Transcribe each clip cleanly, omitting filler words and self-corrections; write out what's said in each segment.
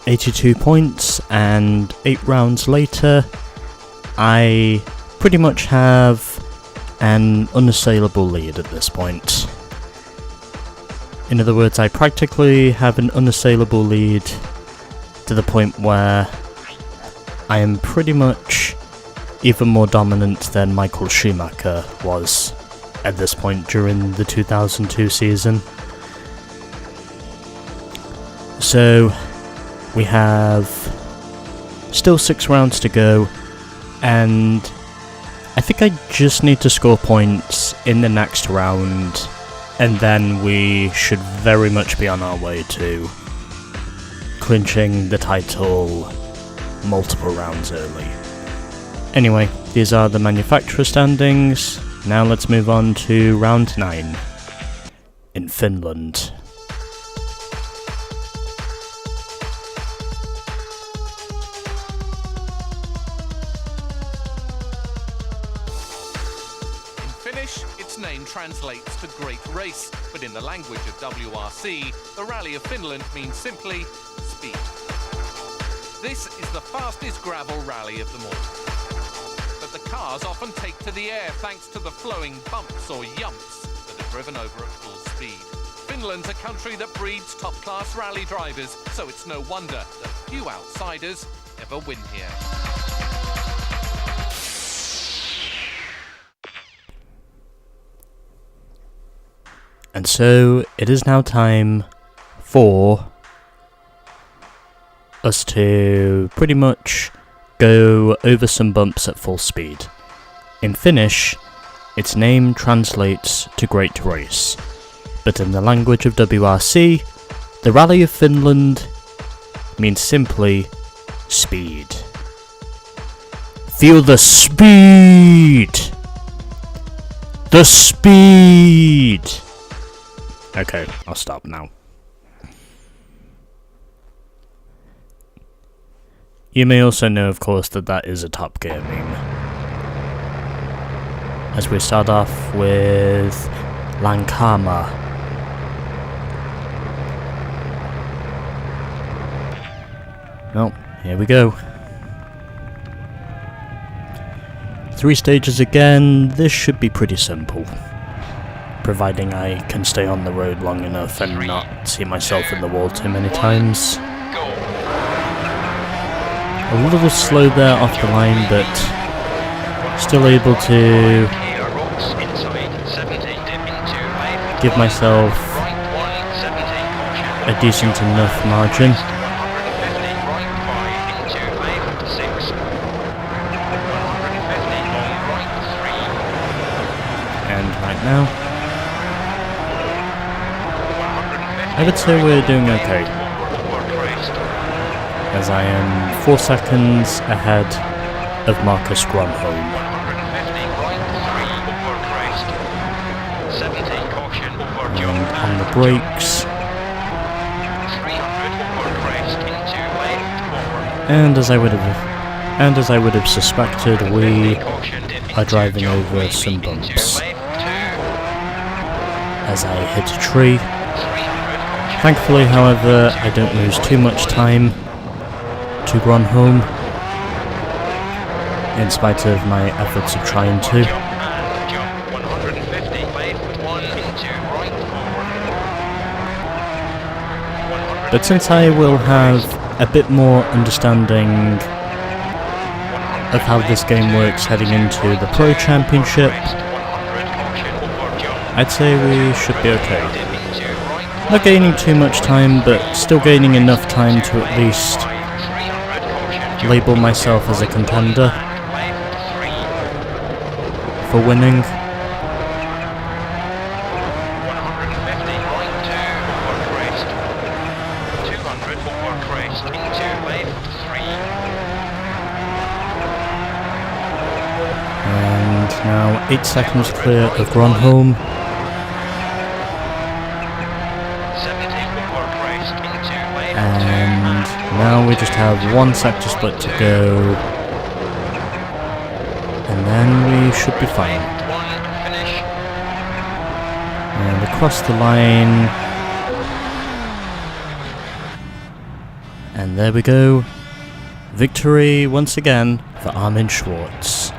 82 points, and 8 rounds later, I pretty much have an unassailable lead at this point. In other words, I practically have an unassailable lead to the point where I am pretty much even more dominant than Michael Schumacher was at this point during the 2002 season. So we have still 6 rounds to go, and I think I just need to score points in the next round, and then we should very much be on our way to clinching the title multiple rounds early. Anyway, these are the manufacturer standings. Now let's move on to round 9 in Finland. Its name translates to Great Race, but in the language of WRC, the Rally of Finland means simply speed. This is the fastest gravel rally of them all. But the cars often take to the air thanks to the flowing bumps or yumps that are driven over at full speed. Finland's a country that breeds top-class rally drivers, so it's no wonder that few outsiders ever win here. And so, it is now time for us to pretty much go over some bumps at full speed. In Finnish, its name translates to Great Race, but in the language of WRC, the Rally of Finland means simply speed. Feel the speed! The speed! Okay, I'll stop now. You may also know, of course, that that is a Top Gear meme. As we start off with Lankama. Well, here we go. 3 stages again. This should be pretty simple, providing I can stay on the road long enough and not see myself in the wall too many times. A little slow there off the line, but still able to give myself a decent enough margin. And right now, I would say we're doing okay, as I am 4 seconds ahead of Marcus Gronholm. And on the brakes, and as I would have suspected, we are driving over some bumps. As I hit a tree. Thankfully, however, I don't lose too much time to Gronholm, in spite of my efforts of trying to. But since I will have a bit more understanding of how this game works heading into the Pro Championship, I'd say we should be okay. Not gaining too much time, but still gaining enough time to at least label myself as a contender for winning. And now 8 seconds clear of Gronholm. And now we just have 1 sector split to go, and then we should be fine. And across the line, and And there we go. Victory once again for Armin Schwarz.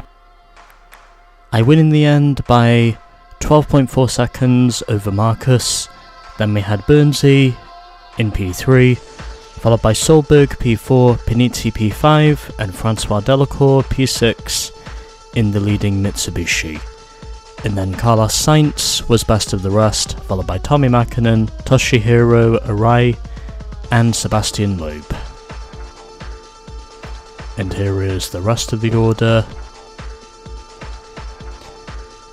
I win in the end by 12.4 seconds over Marcus. Then we had Bernsey in P3, followed by Solberg P4, Panizzi P5, and Francois Delacour P6 in the leading Mitsubishi. And then Carlos Sainz was best of the rest, followed by Tommi Mäkinen, Toshihiro Arai, and Sebastian Loeb. And here is the rest of the order.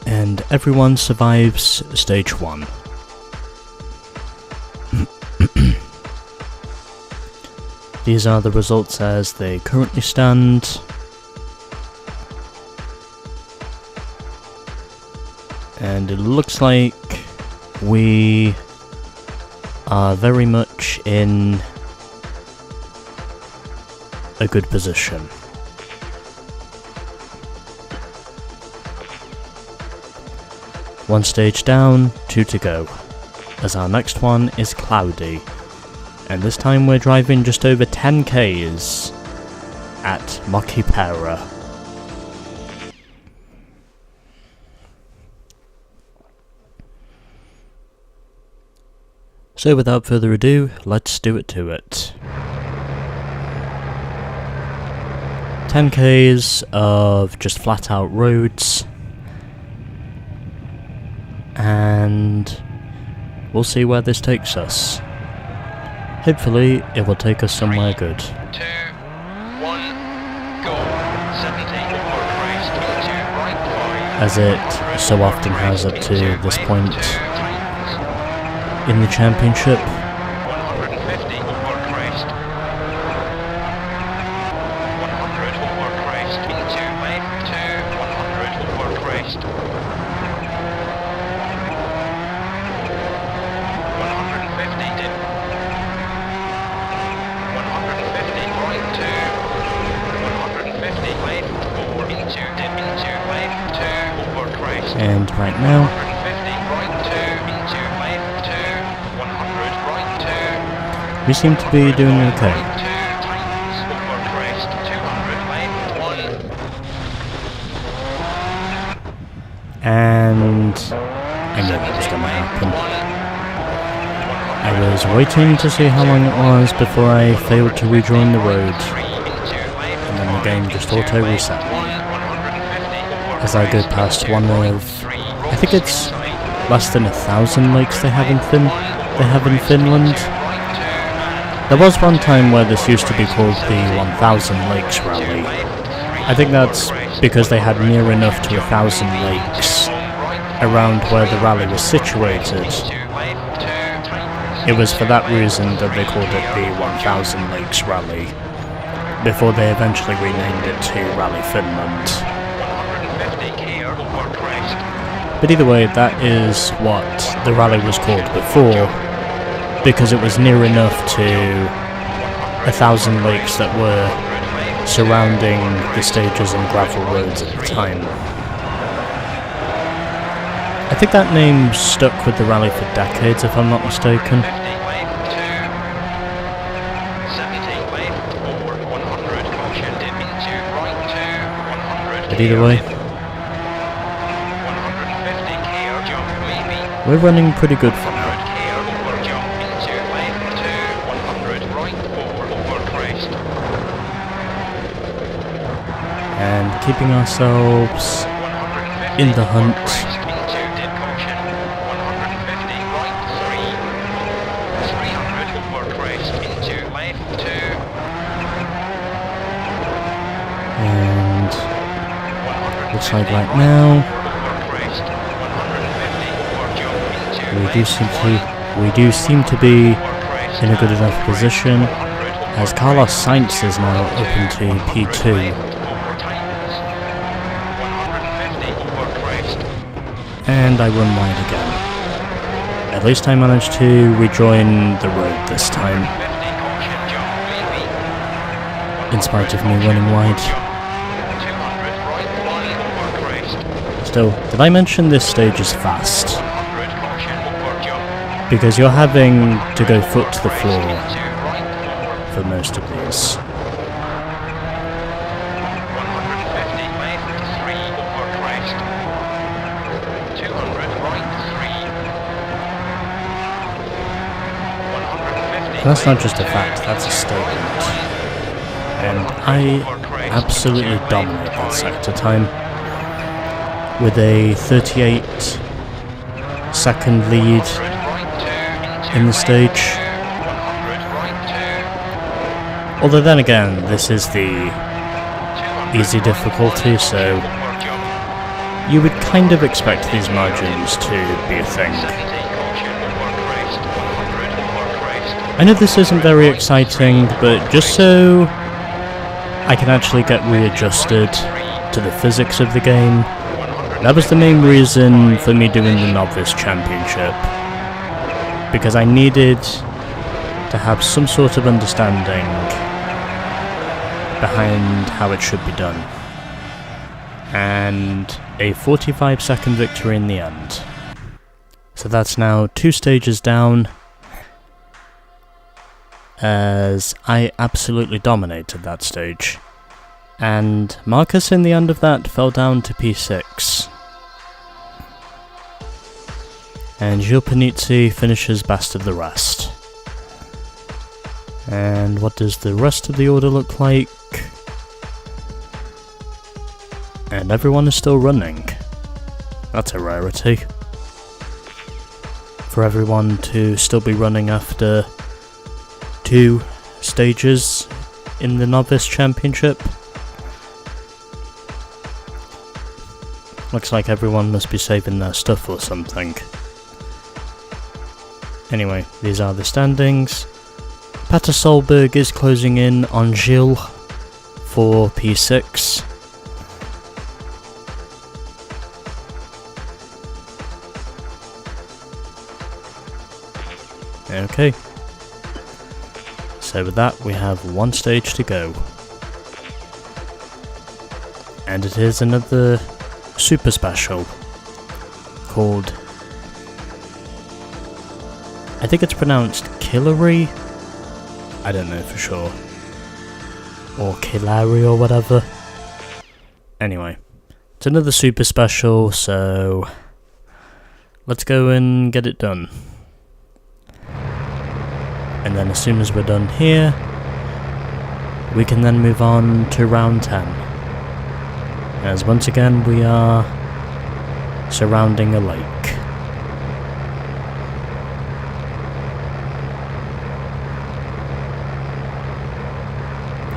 And everyone survives stage 1. These are the results as they currently stand. And it looks like we are very much in a good position. One stage down, 2 to go, as our next one is cloudy, and this time we're driving just over 10 k's at Mochipera. So without further ado, let's do it to it. 10 k's of just flat out roads, and we'll see where this takes us. Hopefully it will take us somewhere good. 2, 1, go. 70 as it so often has up to this point in the championship. 150 over crest. 100 over crest. Into left 2, 100 over crest. 150 dip. 150 right 2. 150 left 4 into dip into left 2 over crest. And right now, 150 right 2 into left 2. 100 right 2. we seem to be doing okay. Right 2 tightens over crest. 200 left 1. And I knew that was going to happen. I was waiting to see how long it was before I failed to rejoin the road, and then the game just auto reset as I go past one of, I think it's less than 1,000 lakes they have in Finland. There was one time where this used to be called the 1,000 Lakes Rally. I think that's because they had near enough to 1,000 lakes around where the rally was situated. It was for that reason that they called it the 1,000 Lakes Rally, before they eventually renamed it to Rally Finland. But either way, that is what the rally was called before, because it was near enough to 1,000 lakes that were surrounding the stages and gravel roads at the time. I think that name stuck with the rally for decades, if I'm not mistaken. But either way, we're running pretty good for now. And keeping ourselves in the hunt. And looks like right now we do seem to be in a good enough position, as Carlos Sainz is now open to P2. And I run wide again. At least I managed to rejoin the road this time, in spite of me running wide. Still, did I mention this stage is fast? Because you're having to go foot to the floor for most of these. 150 left, 3 over crest. 200 right, 3. 150 That's not just a fact, that's a statement. And I absolutely dominate that sector time with a 38-second lead in the stage. Although then again, this is the easy difficulty, so you would kind of expect these margins to be a thing. I know this isn't very exciting, but just so I can actually get readjusted to the physics of the game, that was the main reason for me doing the Novice Championship, because I needed to have some sort of understanding behind how it should be done, and a 45-second victory in the end. So that's now 2 stages down, as I absolutely dominated that stage, and Marcus in the end of that fell down to P6, and Gilles Panizzi finishes best of the rest. And what does the rest of the order look like? And everyone is still running. That's a rarity. For everyone to still be running after 2 stages in the Novice Championship. Looks like everyone must be saving their stuff or something. Anyway, these are the standings. Petter Solberg is closing in on Gilles for P6. Okay. So with that, we have 1 stage to go. And it is another super special called, I think it's pronounced Killary? I don't know for sure. Or Killary or whatever. Anyway, it's another super special, so let's go and get it done. And then as soon as we're done here, we can then move on to round 10. As once again we are surrounding a lake.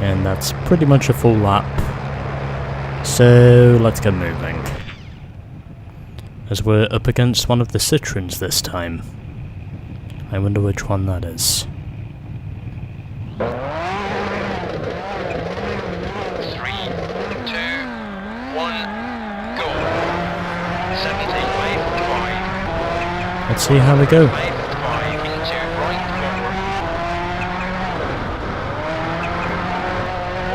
And that's pretty much a full lap. So let's get moving. As we're up against one of the Citroens this time. I wonder which one that is. 3, 2, 1, go. 70 left, 5. Let's see how we go. Left, 5 into right, forward.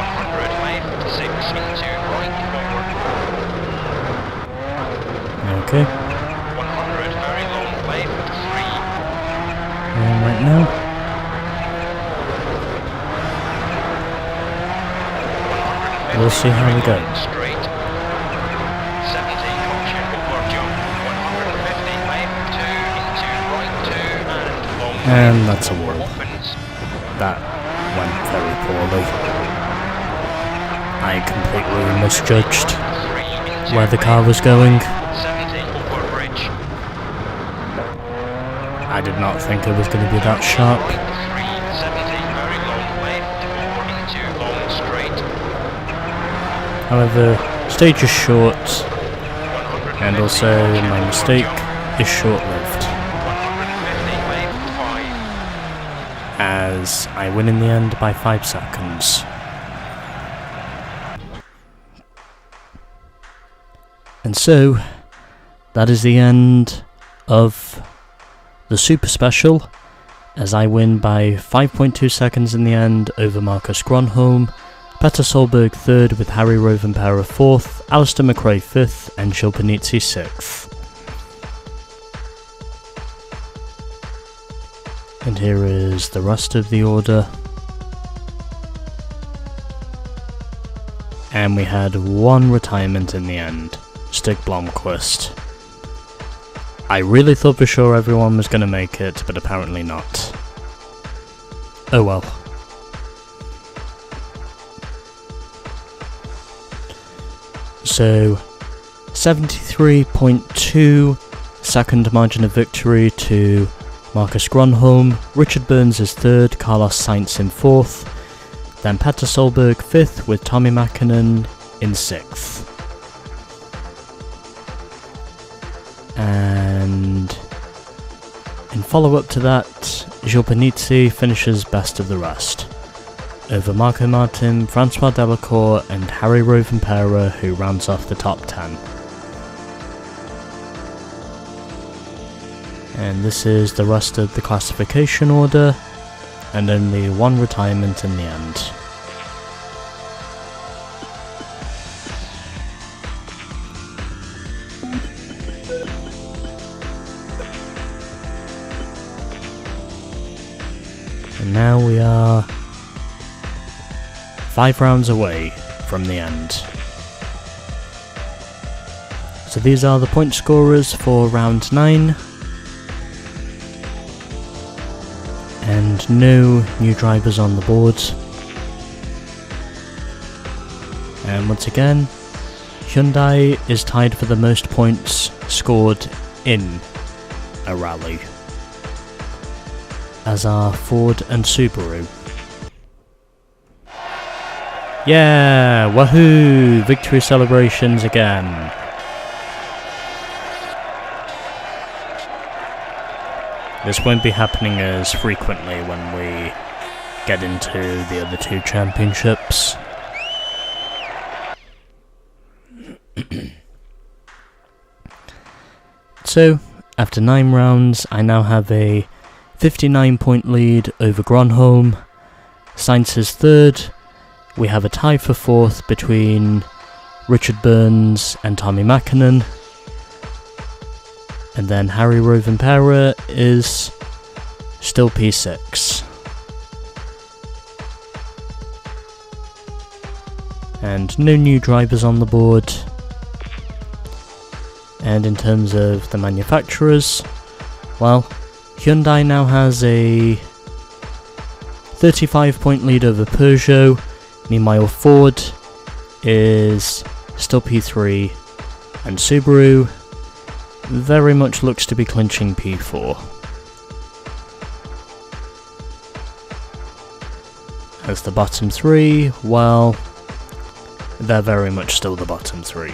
100 left, 6 into right, forward. Okay. 100 very long left, 3. And right now. We'll see how we go. Straight. 70 caution over jump. 150 left, 2 into right, 2 and long. And that's a warp. Opens. That went very poorly. I completely misjudged 3 into where the right, car was going. 70 over bridge. I did not think it was going to be that sharp. Right, 3, 70 very long left, 4 into long straight. However, stage is short, and also my mistake is short-lived, 150 left, 5. as I win in the end by 5 seconds. And so, that is the end of the Super Special, as I win by 5.2 seconds in the end over Marcus Gronholm, Petter Solberg 3rd with Harry Rovanperä 4th, Alistair McRae 5th and Gilles Panizzi 6th. And here is the rest of the order. and we had one retirement in the end, Stig Blomqvist. I really thought for sure everyone was going to make it, but apparently not. Oh well. So, 73.2 second margin of victory to Marcus Grönholm. Richard Burns is third, Carlos Sainz in fourth, then Petter Solberg fifth with Tommi Mäkinen in sixth. And in follow-up to that, Gilles Panizzi finishes best of the rest, over Marco Martin, Francois Delacour and Harry Rovanperä, who rounds off the top 10. And this is the rest of the classification order, and only one retirement in the end. And now we are 5 rounds away from the end. So these are the point scorers for round 9. And no new drivers on the board. And once again, Hyundai is tied for the most points scored in a rally, as are Ford and Subaru. Yeah, woohoo! Victory celebrations again. This won't be happening as frequently when we get into the other 2 championships. So, after 9 rounds, I now have a 59-point lead over Grönholm. Sainz is third. We have a tie for fourth between Richard Burns and Tommi Mäkinen. And then Harry Rovanperä is still P6. And no new drivers on the board. And in terms of the manufacturers, well, Hyundai now has a 35-point lead over Peugeot. Meanwhile, Ford is still P3, and Subaru very much looks to be clinching P4. As the bottom 3, well, they're very much still the bottom 3.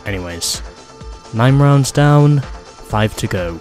Anyways, 9 rounds down, 5 to go.